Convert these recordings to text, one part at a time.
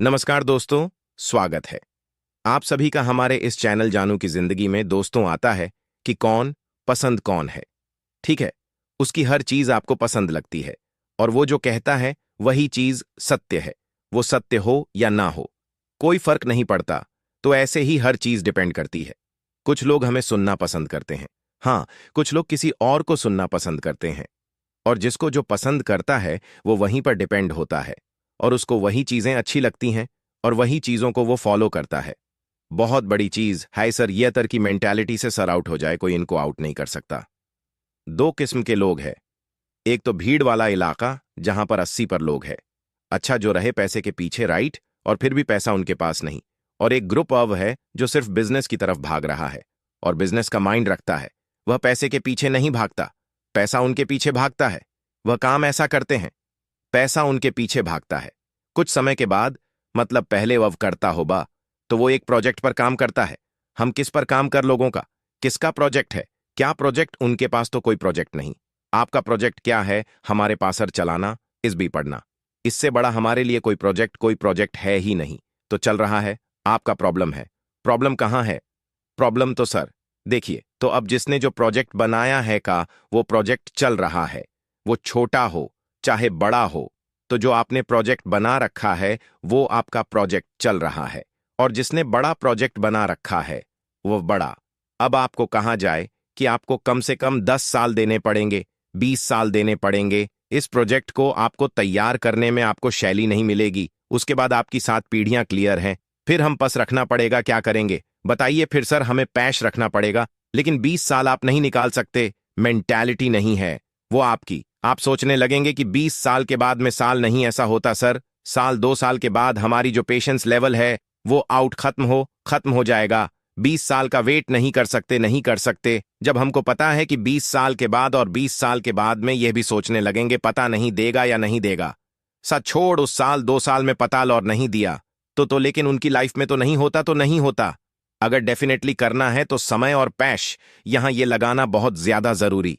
नमस्कार दोस्तों, स्वागत है आप सभी का हमारे इस चैनल जानू की जिंदगी में। दोस्तों, आता है कि कौन पसंद कौन है। ठीक है, उसकी हर चीज आपको पसंद लगती है और वो जो कहता है वही चीज सत्य है। वो सत्य हो या ना हो, कोई फर्क नहीं पड़ता। तो ऐसे ही हर चीज डिपेंड करती है। कुछ लोग हमें सुनना पसंद करते हैं, हाँ, कुछ लोग किसी और को सुनना पसंद करते हैं। और जिसको जो पसंद करता है वो वहीं पर डिपेंड होता है और उसको वही चीजें अच्छी लगती हैं और वही चीजों को वो फॉलो करता है। बहुत बड़ी चीज है सर, ये तर की मेंटालिटी से सर आउट हो जाए, कोई इनको आउट नहीं कर सकता। दो किस्म के लोग हैं। एक तो भीड़ वाला इलाका जहां पर 80 पर लोग हैं, अच्छा जो रहे पैसे के पीछे, राइट, और फिर भी पैसा उनके पास नहीं। और एक ग्रुप अब है जो सिर्फ बिजनेस की तरफ भाग रहा है और बिजनेस का माइंड रखता है। वह पैसे के पीछे नहीं भागता, पैसा उनके पीछे भागता है। वह काम ऐसा करते हैं, पैसा उनके पीछे भागता है। कुछ समय के बाद, मतलब पहले वह करता होगा तो वो एक प्रोजेक्ट पर काम करता है। हम किस पर काम कर लोगों का, किसका प्रोजेक्ट है, क्या प्रोजेक्ट? उनके पास तो कोई प्रोजेक्ट नहीं। आपका प्रोजेक्ट क्या है? हमारे पास सर चलाना, इस भी पढ़ना। इससे बड़ा हमारे लिए कोई प्रोजेक्ट है ही नहीं। तो चल रहा है, आपका प्रॉब्लम है। प्रॉब्लम कहाँ है? प्रॉब्लम तो सर देखिए, तो अब जिसने जो प्रोजेक्ट बनाया है का वो प्रोजेक्ट चल रहा है, वो छोटा हो चाहे बड़ा हो, तो जो आपने प्रोजेक्ट बना रखा है वो आपका प्रोजेक्ट चल रहा है। और जिसने बड़ा प्रोजेक्ट बना रखा है वो बड़ा। अब आपको कहाँ जाए कि आपको कम से कम 10 साल देने पड़ेंगे, 20 साल देने पड़ेंगे। इस प्रोजेक्ट को आपको तैयार करने में आपको शैली नहीं मिलेगी। उसके बाद आपकी 7 पीढ़ियां क्लियर हैं। फिर हम पस रखना पड़ेगा, क्या करेंगे बताइए? फिर सर हमें पैश रखना पड़ेगा, लेकिन 20 साल आप नहीं निकाल सकते। मेंटालिटी नहीं है वो आपकी। आप सोचने लगेंगे कि 20 साल के बाद में साल नहीं, ऐसा होता सर। साल 2 साल के बाद हमारी जो पेशेंस लेवल है वो आउट खत्म हो जाएगा। 20 साल का वेट नहीं कर सकते, नहीं कर सकते। जब हमको पता है कि 20 साल के बाद और 20 साल के बाद में यह भी सोचने लगेंगे पता नहीं देगा या नहीं देगा। सच छोड़, उस साल 2 साल में पता और नहीं दिया तो लेकिन उनकी लाइफ में तो नहीं होता, तो नहीं होता। अगर डेफिनेटली करना है तो समय और पैश यहां ये लगाना बहुत ज्यादा जरूरी।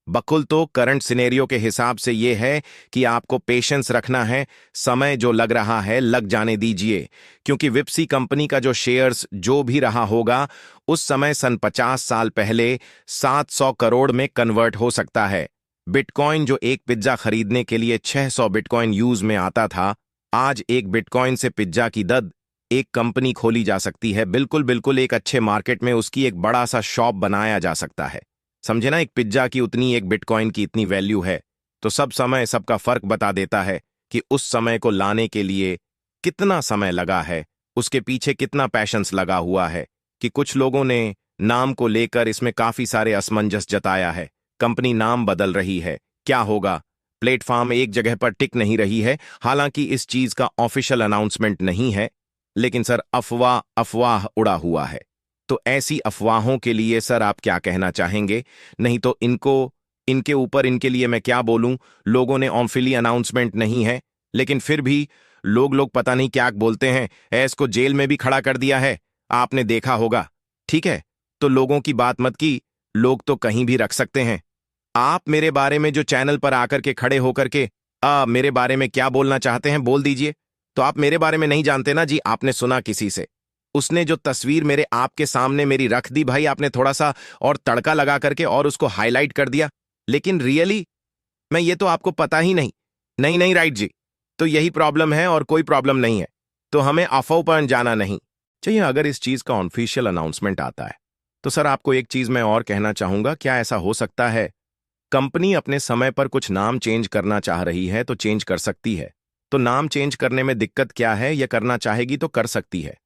बकुल तो करंट सिनेरियो के हिसाब से ये है कि आपको पेशेंस रखना है। समय जो लग रहा है लग जाने दीजिए, क्योंकि विप्सी कंपनी का जो शेयर्स जो भी रहा होगा उस समय सन 50 साल पहले 700 करोड़ में कन्वर्ट हो सकता है। बिटकॉइन जो एक पिज्जा खरीदने के लिए 600 बिटकॉइन यूज में आता था, आज एक बिटकॉइन से पिज्जा की दद एक कंपनी खोली जा सकती है। बिल्कुल बिल्कुल, एक अच्छे मार्केट में उसकी एक बड़ा सा शॉप बनाया जा सकता है। समझे ना, एक पिज्जा की उतनी एक बिटकॉइन की इतनी वैल्यू है। तो सब समय सबका फर्क बता देता है कि उस समय को लाने के लिए कितना समय लगा है, उसके पीछे कितना पैशंस लगा हुआ है। कि कुछ लोगों ने नाम को लेकर इसमें काफी सारे असमंजस जताया है। कंपनी नाम बदल रही है, क्या होगा? प्लेटफॉर्म एक जगह पर टिक नहीं रही है। हालांकि इस चीज का ऑफिशियल अनाउंसमेंट नहीं है, लेकिन सर अफवाह अफवाह उड़ा हुआ है। तो ऐसी अफवाहों के लिए सर आप क्या कहना चाहेंगे? नहीं तो इनके ऊपर इनके लिए मैं क्या बोलूं। लोगों ने ऑफिशियली अनाउंसमेंट नहीं है, लेकिन फिर भी लोग पता नहीं क्या बोलते हैं। इसको जेल में भी खड़ा कर दिया है, आपने देखा होगा। ठीक है, तो लोगों की बात मत की, लोग तो कहीं भी रख सकते हैं। आप मेरे बारे में जो चैनल पर आकर के खड़े होकर के मेरे बारे में क्या बोलना चाहते हैं बोल दीजिए। तो आप मेरे बारे में नहीं जानते ना जी, आपने सुना किसी से। उसने जो तस्वीर मेरे आपके सामने मेरी रख दी भाई, आपने थोड़ा सा और तड़का लगा करके और उसको हाईलाइट कर दिया। लेकिन रियली मैं ये तो आपको पता ही नहीं। नहीं नहीं, राइट जी। तो यही प्रॉब्लम है और कोई प्रॉब्लम नहीं है। तो हमें अफवाह पर जाना नहीं चाहिए। अगर इस चीज का ऑफिशियल अनाउंसमेंट आता है तो सर आपको एक चीज मैं और कहना चाहूंगा। क्या ऐसा हो सकता है कंपनी अपने समय पर कुछ नाम चेंज करना चाह रही है तो चेंज कर सकती है। तो नाम चेंज करने में दिक्कत क्या है? यह करना चाहेगी तो कर सकती है,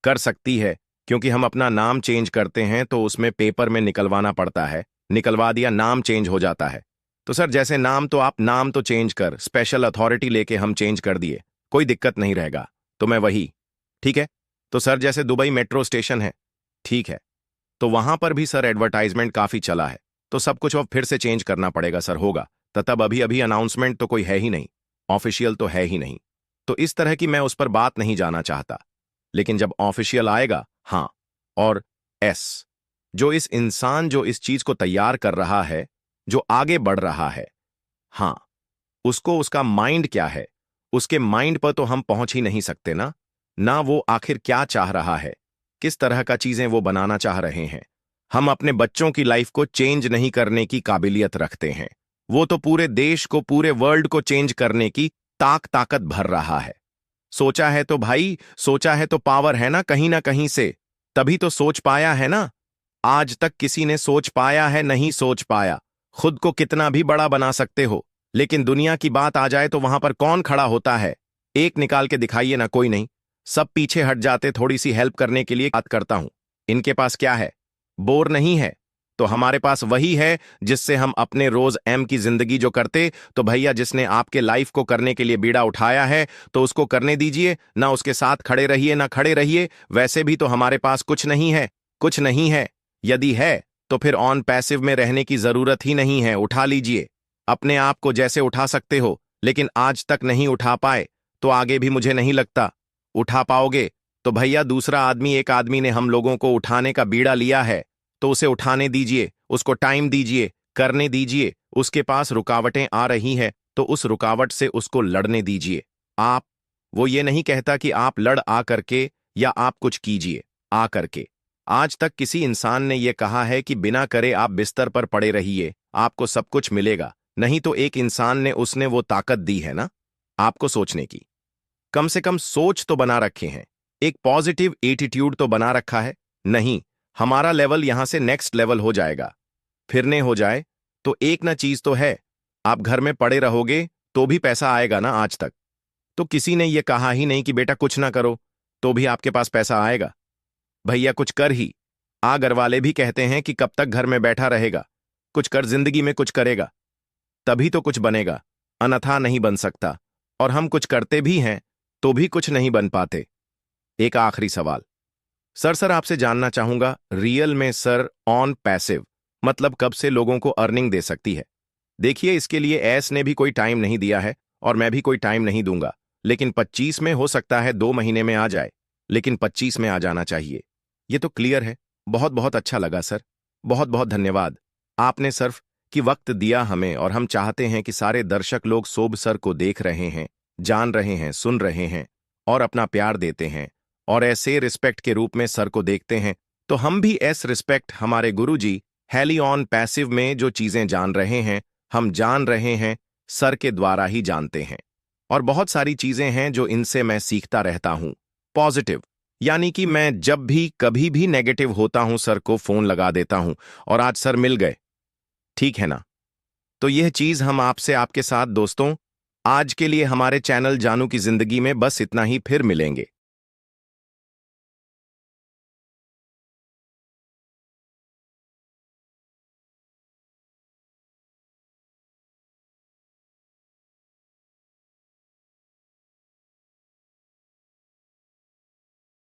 कर सकती है। क्योंकि हम अपना नाम चेंज करते हैं तो उसमें पेपर में निकलवाना पड़ता है, निकलवा दिया, नाम चेंज हो जाता है। तो सर जैसे नाम तो आप नाम तो चेंज कर, स्पेशल अथॉरिटी लेके हम चेंज कर दिए, कोई दिक्कत नहीं रहेगा। तो मैं वही, ठीक है। तो सर जैसे दुबई मेट्रो स्टेशन है, ठीक है, तो वहां पर भी सर एडवर्टाइजमेंट काफी चला है। तो सब कुछ अब फिर से चेंज करना पड़ेगा सर, होगा। तो तब अभी अभी अनाउंसमेंट तो कोई है ही नहीं, ऑफिशियल तो है ही नहीं। तो इस तरह की मैं उस पर बात नहीं जाना चाहता। लेकिन जब ऑफिशियल आएगा, हाँ। और जो इस इंसान जो इस चीज को तैयार कर रहा है, जो आगे बढ़ रहा है, हाँ, उसको उसका माइंड क्या है, उसके माइंड पर तो हम पहुंच ही नहीं सकते ना वो आखिर क्या चाह रहा है, किस तरह का चीजें वो बनाना चाह रहे हैं। हम अपने बच्चों की लाइफ को चेंज नहीं करने की काबिलियत रखते हैं, वो तो पूरे देश को, पूरे वर्ल्ड को चेंज करने की ताकत भर रहा है। सोचा है तो भाई, सोचा है तो पावर है ना कहीं से, तभी तो सोच पाया है ना। आज तक किसी ने सोच पाया है? नहीं सोच पाया। खुद को कितना भी बड़ा बना सकते हो, लेकिन दुनिया की बात आ जाए तो वहां पर कौन खड़ा होता है? एक निकाल के दिखाइए ना, कोई नहीं। सब पीछे हट जाते, थोड़ी सी हेल्प करने के लिए बात करता हूं। इनके पास क्या है? बोर नहीं है, तो हमारे पास वही है जिससे हम अपने रोज एम की जिंदगी जो करते। तो भैया, जिसने आपके लाइफ को करने के लिए बीड़ा उठाया है तो उसको करने दीजिए ना, उसके साथ खड़े रहिए ना खड़े रहिए। वैसे भी तो हमारे पास कुछ नहीं है, कुछ नहीं है। यदि है तो फिर ऑन पैसिव में रहने की जरूरत ही नहीं है। उठा लीजिए अपने आप को, जैसे उठा सकते हो, लेकिन आज तक नहीं उठा पाए तो आगे भी मुझे नहीं लगता उठा पाओगे। तो भैया, दूसरा आदमी, एक आदमी ने हम लोगों को उठाने का बीड़ा लिया है तो उसे उठाने दीजिए, उसको टाइम दीजिए, करने दीजिए। उसके पास रुकावटें आ रही हैं तो उस रुकावट से उसको लड़ने दीजिए। आप, वो ये नहीं कहता कि आप लड़ आ करके या आप कुछ कीजिए आ करके। आज तक किसी इंसान ने यह कहा है कि बिना करे आप बिस्तर पर पड़े रहिए, आपको सब कुछ मिलेगा? नहीं तो एक इंसान ने, उसने वो ताकत दी है ना आपको सोचने की। कम से कम सोच तो बना रखे हैं, एक पॉजिटिव एटीट्यूड तो बना रखा है। नहीं, हमारा लेवल यहां से नेक्स्ट लेवल हो जाएगा। फिरने हो जाए तो एक ना चीज तो है, आप घर में पड़े रहोगे तो भी पैसा आएगा ना। आज तक तो किसी ने यह कहा ही नहीं कि बेटा कुछ ना करो तो भी आपके पास पैसा आएगा। भैया कुछ कर ही आ। घर वाले भी कहते हैं कि कब तक घर में बैठा रहेगा, कुछ कर, जिंदगी में कुछ करेगा तभी तो कुछ बनेगा, अन्यथा नहीं बन सकता। और हम कुछ करते भी हैं तो भी कुछ नहीं बन पाते। एक आखिरी सवाल सर आपसे जानना चाहूंगा, रियल में सर ऑन पैसिव मतलब कब से लोगों को अर्निंग दे सकती है? देखिए, इसके लिए एस ने भी कोई टाइम नहीं दिया है और मैं भी कोई टाइम नहीं दूंगा, लेकिन 25 में हो सकता है, 2 महीने में आ जाए, लेकिन 25 में आ जाना चाहिए। ये तो क्लियर है। बहुत बहुत अच्छा लगा सर, बहुत बहुत धन्यवाद। आपने सिर्फ कि वक्त दिया हमें, और हम चाहते हैं कि सारे दर्शक लोग सोब सर को देख रहे हैं, जान रहे हैं, सुन रहे हैं और अपना प्यार देते हैं और ऐसे रिस्पेक्ट के रूप में सर को देखते हैं। तो हम भी ऐस रिस्पेक्ट हमारे गुरुजी हैली ऑन पैसिव में जो चीजें जान रहे हैं, हम जान रहे हैं, सर के द्वारा ही जानते हैं। और बहुत सारी चीजें हैं जो इनसे मैं सीखता रहता हूं। पॉजिटिव यानी कि मैं जब भी कभी भी नेगेटिव होता हूं सर को फोन लगा देता हूं और आज सर मिल गए, ठीक है ना। तो यह चीज हम आपसे, आपके साथ दोस्तों, आज के लिए हमारे चैनल जानू की जिंदगी में बस इतना ही। फिर मिलेंगे।